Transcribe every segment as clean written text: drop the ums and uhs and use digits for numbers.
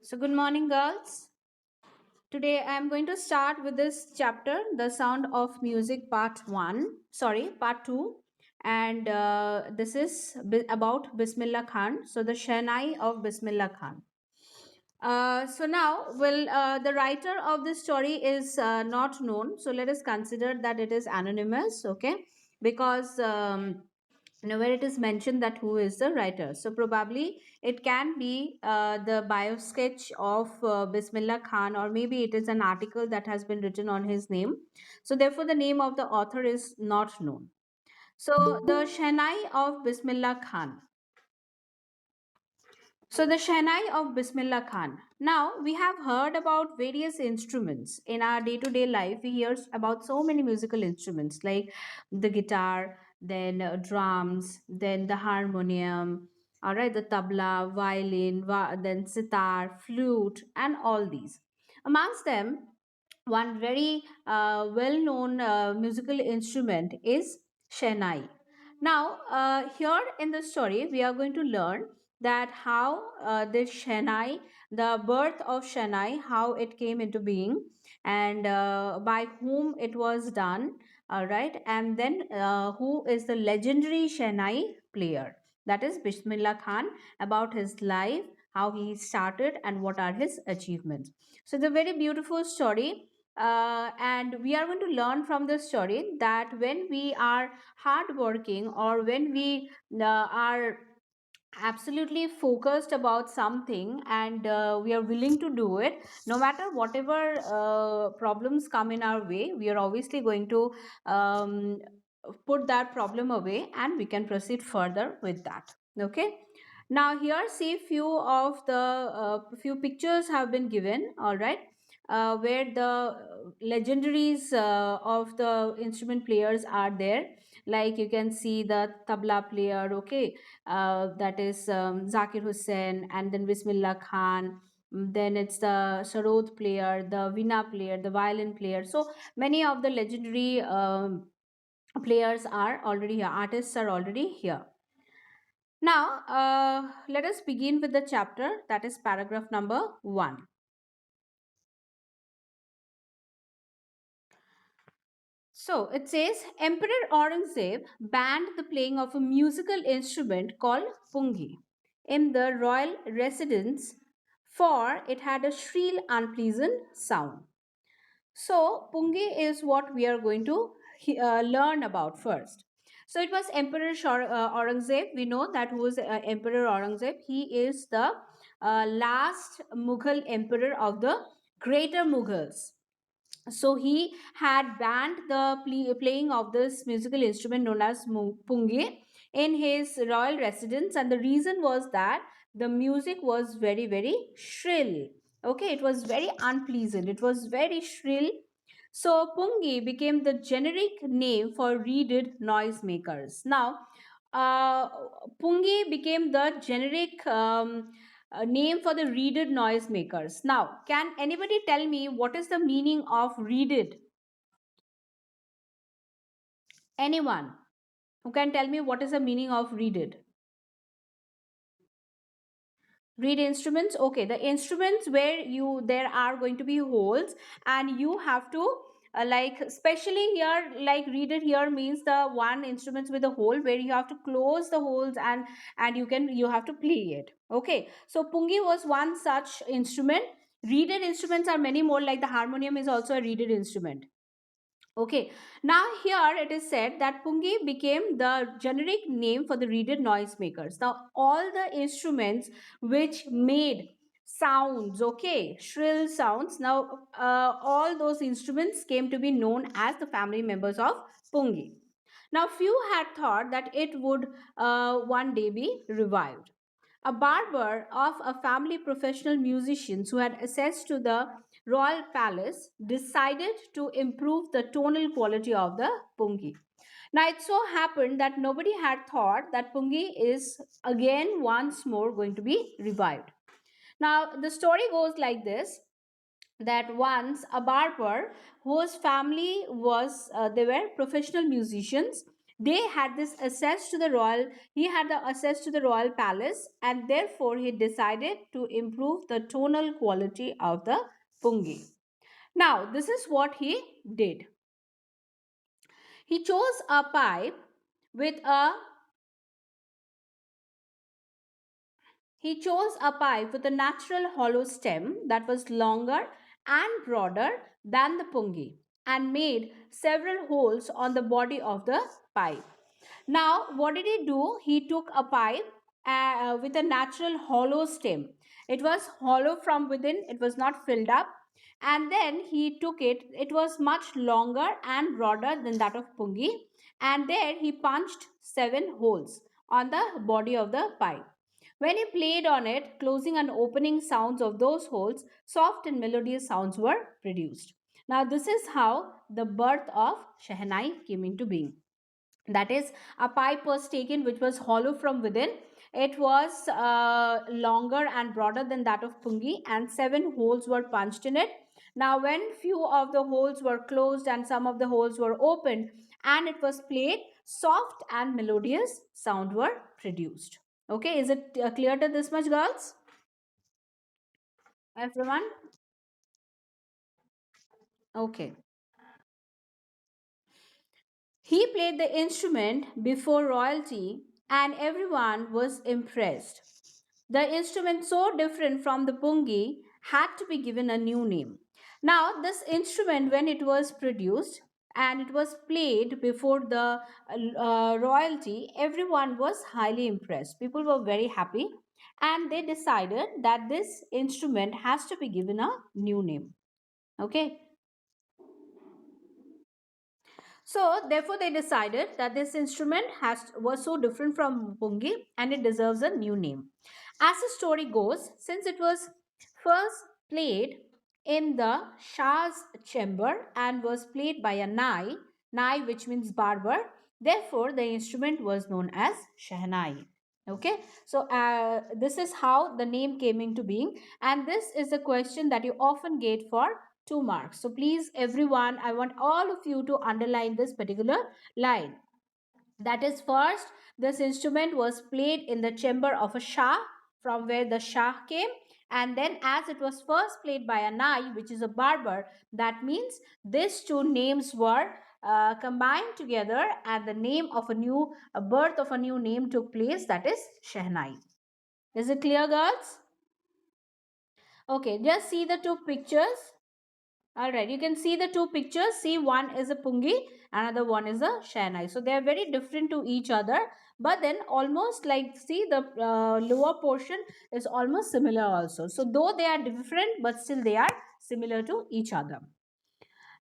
So, good morning, girls. Today I am going to start with this chapter, The Sound of Music, Part 2. And this is about Bismillah Khan. So, the Shehnai of Bismillah Khan. The writer of this story is not known. So, let us consider that it is anonymous, okay? Because where it is mentioned that who is the writer. So probably it can be the bio sketch of Bismillah Khan, or maybe it is an article that has been written on his name. So therefore, the name of the author is not known. So the Shehnai of Bismillah Khan. So the Shehnai of Bismillah Khan. Now we have heard about various instruments in our day-to-day life. We hear about so many musical instruments like the guitar, then drums, then the harmonium, all right, the tabla, violin, then sitar, flute, and all these. Amongst them, one very well-known musical instrument is Shehnai. Now, here in the story, we are going to learn that how this Shehnai, the birth of Shehnai, how it came into being, and by whom it was done, all right, and then who is the legendary Shehnai player, that is Bismillah Khan, about his life, how he started, and what are his achievements. So, the very beautiful story. And we are going to learn from this story that when we are hardworking, or when we are absolutely focused about something, and we are willing to do it, no matter whatever problems come in our way, we are obviously going to um, put that problem away, and we can proceed further with that. Okay. Now here see few pictures have been given, all right, where the legendaries of the instrument players are there. Like you can see the tabla player, okay, that is Zakir Hussain, and then Bismillah Khan. Then it's the sarod player, the veena player, the violin player. So many of the legendary players are already here, artists are already here. Now, let us begin with the chapter, that is paragraph number 1. So it says Emperor Aurangzeb banned the playing of a musical instrument called pungi in the royal residence, for it had a shrill, unpleasant sound. So, Pungi is what we are going to learn about first. So, it was Emperor Aurangzeb. We know that who is Emperor Aurangzeb. He is the last Mughal emperor of the Greater Mughals. So he had banned the playing of this musical instrument known as punge in his royal residence, and the reason was that the music was very very shrill. Okay, it was very unpleasant, it was very shrill. So pungi became the generic name for reeded noisemakers. Now uh, pungi became the generic name for the reeded noisemakers. Now, can anybody tell me what is the meaning of reeded? Anyone who can tell me what is the meaning of reeded? Reed instruments. Okay, the instruments where you there are going to be holes, and you have to like, especially here, like reeded here means the one instruments with a hole where you have to close the holes, and you have to play it. Okay, so pungi was one such instrument. Reeded instruments are many more, like the harmonium is also a reeded instrument. Okay, now here it is said that pungi became the generic name for the reeded noisemakers. Now, all the instruments which made sounds, okay, shrill sounds, now all those instruments came to be known as the family members of pungi. Now, few had thought that it would one day be revived. A barber of a family professional musicians who had access to the royal palace decided to improve the tonal quality of the pungi. Now it so happened that nobody had thought that pungi is again once more going to be revived. Now the story goes like this, that once a barber whose family was they were professional musicians, They had this access to the royal, he had the access to the royal palace, and therefore he decided to improve the tonal quality of the pungi. Now, this is what he did. He chose a pipe with a He chose a pipe with a natural hollow stem that was longer and broader than the pungi and made several holes on the body of the pipe. Now, what did he do? He took a pipe with a natural hollow stem. It was hollow from within, it was not filled up. And then he took it, it was much longer and broader than that of pungi. And there he punched 7 holes on the body of the pipe. When he played on it, closing and opening sounds of those holes, soft and melodious sounds were produced. Now, this is how the birth of Shehnai came into being. That is, a pipe was taken which was hollow from within. It was longer and broader than that of pungi, and 7 holes were punched in it. Now, when few of the holes were closed and some of the holes were opened and it was played, soft and melodious sound were produced. Okay, is it clear to this much, girls? Everyone? Okay. He played the instrument before royalty and everyone was impressed. The instrument, so different from the pungi, had to be given a new name. Now, this instrument, when it was produced and it was played before the royalty, everyone was highly impressed. People were very happy and they decided that this instrument has to be given a new name. Okay. So, therefore, they decided that this instrument was so different from pungi and it deserves a new name. As the story goes, since it was first played in the Shah's chamber and was played by a Nai which means barber, therefore the instrument was known as Shahnai. Okay, so this is how the name came into being, and this is a question that you often get for 2 marks. So please, everyone, I want all of you to underline this particular line. That is, first, this instrument was played in the chamber of a Shah, from where the Shah came. And then, as it was first played by a Nai, which is a barber, that means these two names were combined together, and the name of a birth of a new name took place. That is Shehnai. Is it clear, girls? Okay, just see the two pictures. All right, you can see the two pictures. See, one is a pungi, another one is a shanai. So they are very different to each other, but then almost like, see, the lower portion is almost similar also. So though they are different, but still they are similar to each other.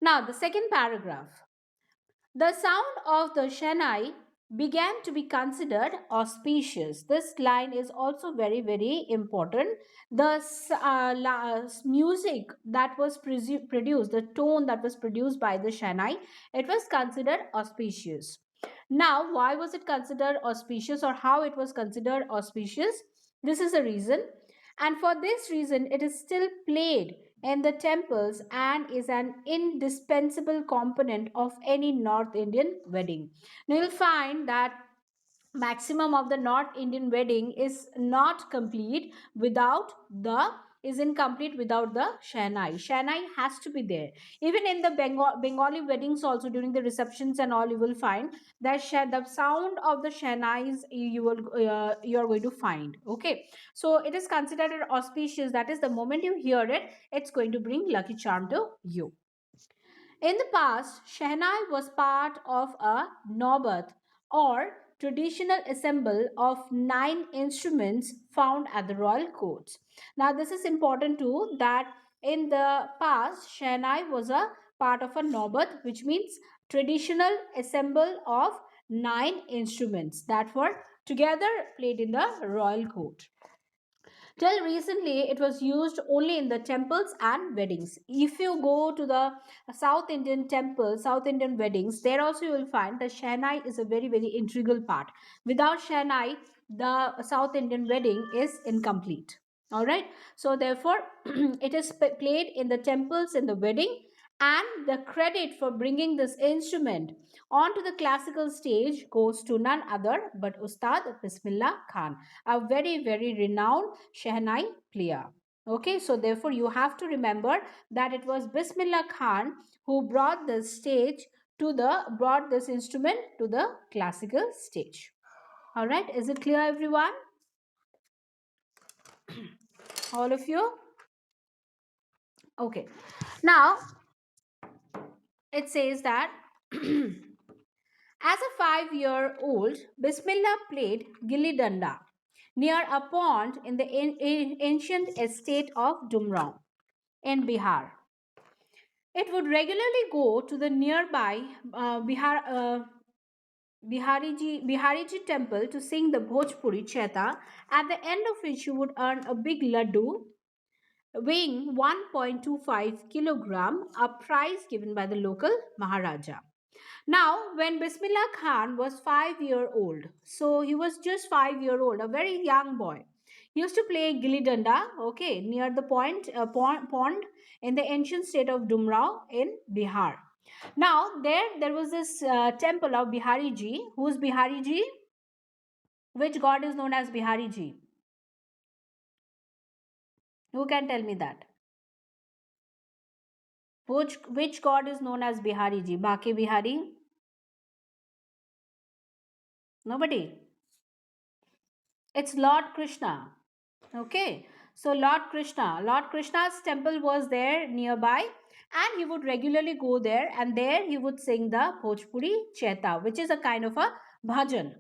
Now, the second paragraph. The sound of the Shanai began to be considered auspicious. This line is also very, very important. The music that was produced, the tone that was produced by the Shanai, it was considered auspicious. Now, why was it considered auspicious, or how it was considered auspicious? This is the reason. And for this reason, it is still played in the temples and is an indispensable component of any North Indian wedding. Now, you'll find that maximum of the North Indian wedding is not complete without the is incomplete without the Shehnai. Shehnai has to be there. Even in the Bengali weddings, also during the receptions and all, you will find that the sound of the Shehnais you are going to find. Okay, so it is considered auspicious. That is, the moment you hear it, it's going to bring lucky charm to you. In the past, Shehnai was part of a Naubat, or traditional assemble of 9 instruments found at the royal courts. Now, this is important too, that in the past, Shehnai was a part of a Naubat, which means traditional assemble of 9 instruments that were together played in the royal court. Till recently, it was used only in the temples and weddings. If you go to the South Indian temples, South Indian weddings, there also you will find that Shehnai is a very, very integral part. Without Shehnai, the South Indian wedding is incomplete. All right. So, therefore, it is played in the temples in the wedding, And the credit for bringing this instrument onto the classical stage goes to none other but Ustad Bismillah Khan, a very, very renowned Shehnai player. Okay, so therefore you have to remember that it was Bismillah Khan who brought this instrument to the classical stage. All right, is it clear, everyone? All of you? Okay. Now it says that as a 5-year-old, Bismillah played gilli danda near a pond in the ancient estate of Dumrao in Bihar. It would regularly go to the nearby Bihariji temple to sing the Bhojpuri Cheta, at the end of which you would earn a big laddu weighing 1.25 kilogram, a prize given by the local Maharaja. Now, when Bismillah Khan was 5 year old, so he was just 5 year old, a very young boy. He used to play gilli danda, okay, near the pond in the ancient state of Dumrao in Bihar. Now, there was this temple of Bihariji. Who's Bihariji? Which god is known as Bihariji? Who can tell me that? Which god is known as Bihariji? Baki Bihari? Nobody. It's Lord Krishna. Okay, so Lord Krishna's temple was there nearby, and he would regularly go there, and there he would sing the Bhojpuri Cheta, which is a kind of a bhajan.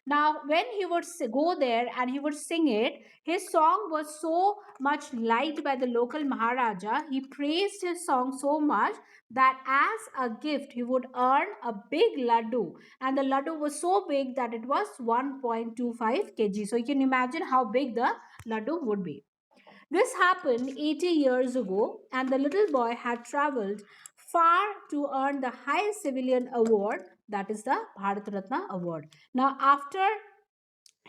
Now, when he would go there and he would sing it, his song was so much liked by the local Maharaja. He praised his song so much that as a gift he would earn a big laddu, and the laddu was so big that it was 1.25 kg. So you can imagine how big the laddu would be. This happened 80 years ago, and the little boy had traveled far to earn the highest civilian award, that is the Bharat Ratna award. Now, after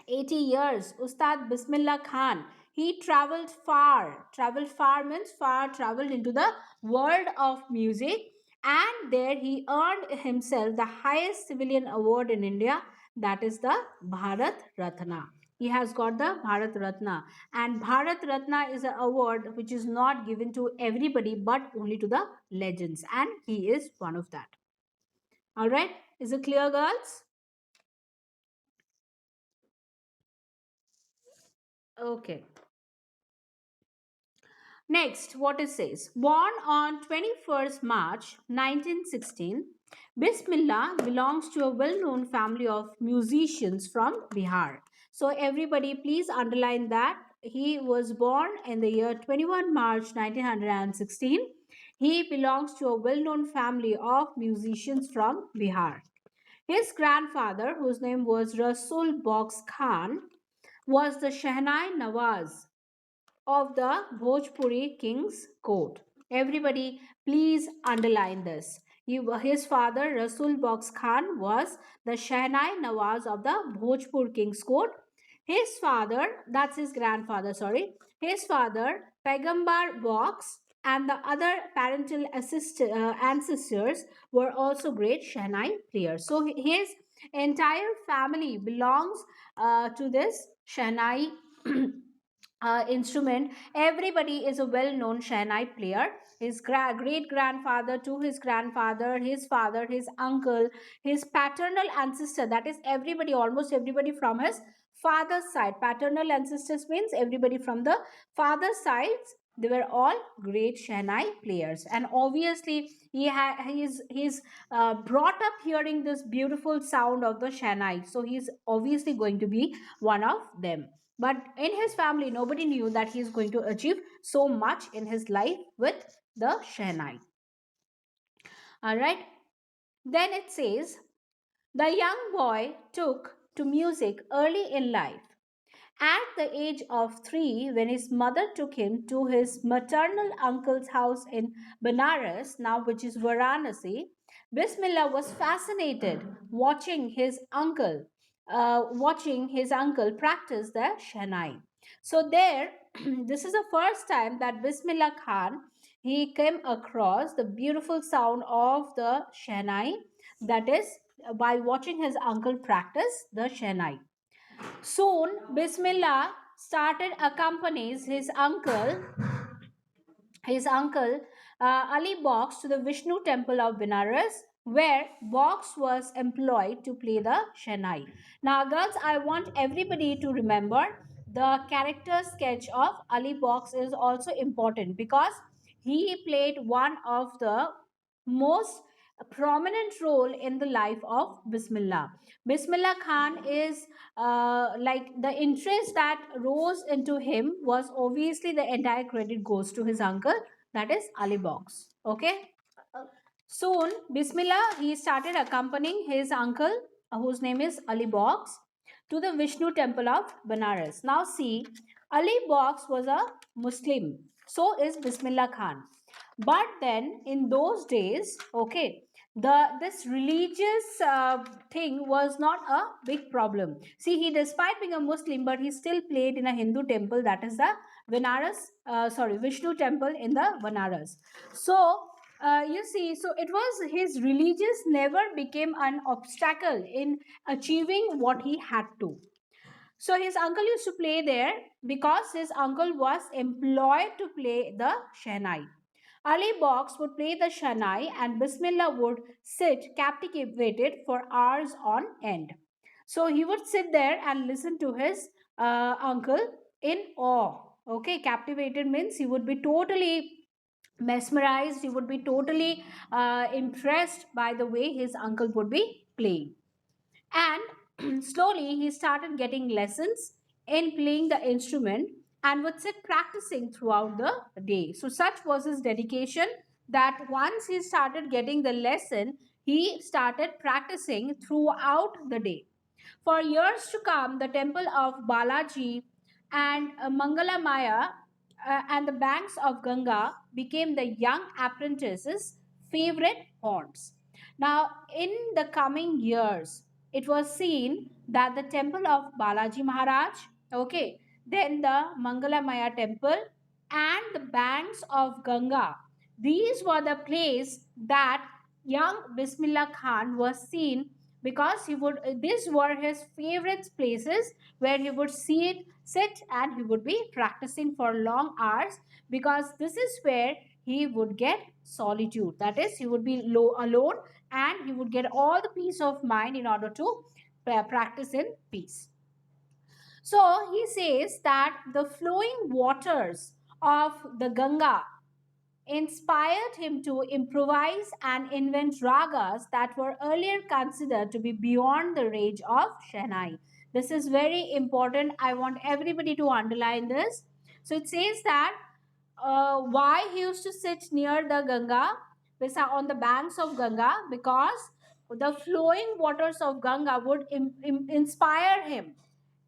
80 years, Ustad Bismillah Khan, he traveled far means far, traveled into the world of music, and there he earned himself the highest civilian award in India, that is the Bharat Ratna. He has got the Bharat Ratna, and Bharat Ratna is an award which is not given to everybody but only to the legends, and he is one of that. All right, is it clear, girls? Okay. Next, what it says. Born on 21st March 1916, Bismillah belongs to a well-known family of musicians from Bihar. So everybody please underline that he was born in the year 21 March 1916. He belongs to a well-known family of musicians from Bihar. His grandfather, whose name was Rasul Box Khan, was the Shehnai Nawaz of the Bhojpuri king's court. Everybody, please underline this. His father, Rasul Box Khan, was the Shahnai Nawaz of the Bhojpur king's court. His father, that's his grandfather, sorry, his father, Pegambar Box, and the other parental ancestors were also great Shahnai players. So his entire family belongs to this Shahnai instrument. Everybody is a well-known Shahnai player. His great grandfather to his grandfather, his father, his uncle, his paternal ancestor, that is everybody, almost everybody from his father's side. Paternal ancestors means everybody from the father's sides. They were all great Shahnai players, and obviously he's brought up hearing this beautiful sound of the Shahnai, so he's obviously going to be one of them. But in his family, nobody knew that he is going to achieve so much in his life with the Shehnai. All right. Then it says the young boy took to music early in life. At the age of 3, when his mother took him to his maternal uncle's house in Benares, now which is Varanasi, Bismillah was fascinated watching his uncle practice the Shehnai. So there, this is the first time that Bismillah Khan he came across the beautiful sound of the Shehnai, that is, by watching his uncle practice the Shehnai. Soon, Bismillah started accompanies his uncle Ali Box to the Vishnu temple of Benares, where Box was employed to play the Shehnai. Now, girls, I want everybody to remember the character sketch of Ali Box is also important because he played one of the most prominent role in the life of Bismillah. Bismillah Khan is like the interest that rose into him was obviously the entire credit goes to his uncle, that is Ali Box. Okay. Soon, Bismillah, he started accompanying his uncle, whose name is Ali Box, to the Vishnu temple of Benares. Now, see, Ali Box was a Muslim, so is Bismillah Khan. But then, in those days, okay, this religious thing was not a big problem. See, he, despite being a Muslim, but he still played in a Hindu temple, that is the Vishnu temple in the Benares. So, you see, so it was his religious never became an obstacle in achieving what he had to. So his uncle used to play there because his uncle was employed to play the Shehnai. Ali Box would play the Shehnai and Bismillah would sit captivated for hours on end. So he would sit there and listen to his uncle in awe. Okay, captivated means he would be totally mesmerized, he would be totally impressed by the way his uncle would be playing. And slowly he started getting lessons in playing the instrument and would sit practicing throughout the day. So, such was his dedication that once he started getting the lesson, he started practicing throughout the day. For years to come, the temple of Balaji and Mangala Maya and the banks of Ganga became the young apprentices' favorite haunts. Now, in the coming years, it was seen that the temple of Balaji Maharaj, okay, then the Mangala Maya temple and the banks of Ganga, these were the place that young Bismillah Khan was seen because he would these were his favorite places where he would sit and he would be practicing for long hours because this is where he would get solitude, that is he would be alone and he would get all the peace of mind in order to practice in peace. So he says that the flowing waters of the Ganga inspired him to improvise and invent ragas that were earlier considered to be beyond the range of Shehnai. This is very important. I want everybody to underline this. So it says that why he used to sit near the Ganga, on the banks of Ganga, because the flowing waters of Ganga would inspire him,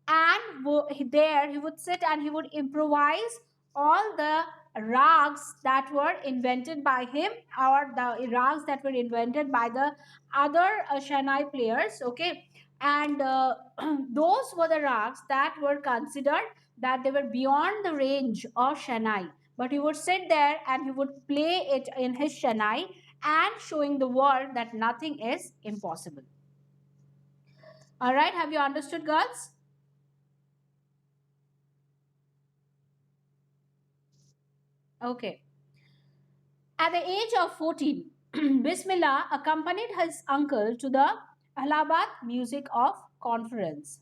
and there he would sit and he would improvise all the rags that were invented by him or the rags that were invented by the other Shanai players, okay. And those were the rags that were considered that they were beyond the range of Shanai, but he would sit there and he would play it in his Shanai and showing the world that nothing is impossible. All right, have you understood, girls? Okay. At the age of 14, Bismillah accompanied his uncle to the Allahabad Music of Conference.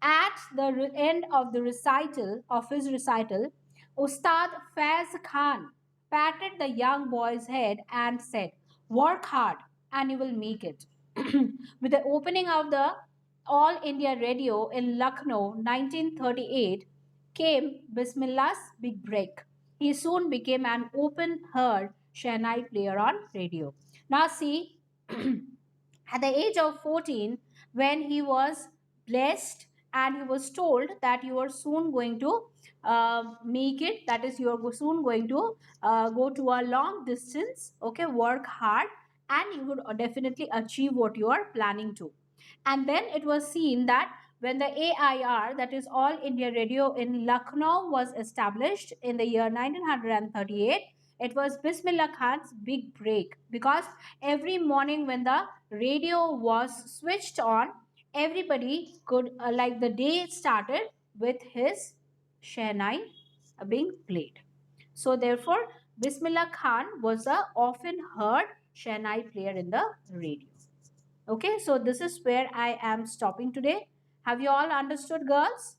At the end of his recital, Ustad Faiz Khan patted the young boy's head and said, "Work hard and you will make it." With the opening of the All India Radio in Lucknow 1938 came Bismillah's big break. He soon became an open heard Shehnai player on radio. Now, see, at the age of 14, when he was blessed and he was told that you are soon going to make it, that is, you are soon going to go to a long distance, okay, work hard, and you would definitely achieve what you are planning to. And then it was seen that when the AIR, that is All India Radio in Lucknow, was established in the year 1938, It was Bismillah Khan's big break because every morning when the radio was switched on, everybody could, like the day started with his Shehnai being played. So, therefore, Bismillah Khan was a often heard Shehnai player in the radio. Okay, so this is where I am stopping today. Have you all understood, girls?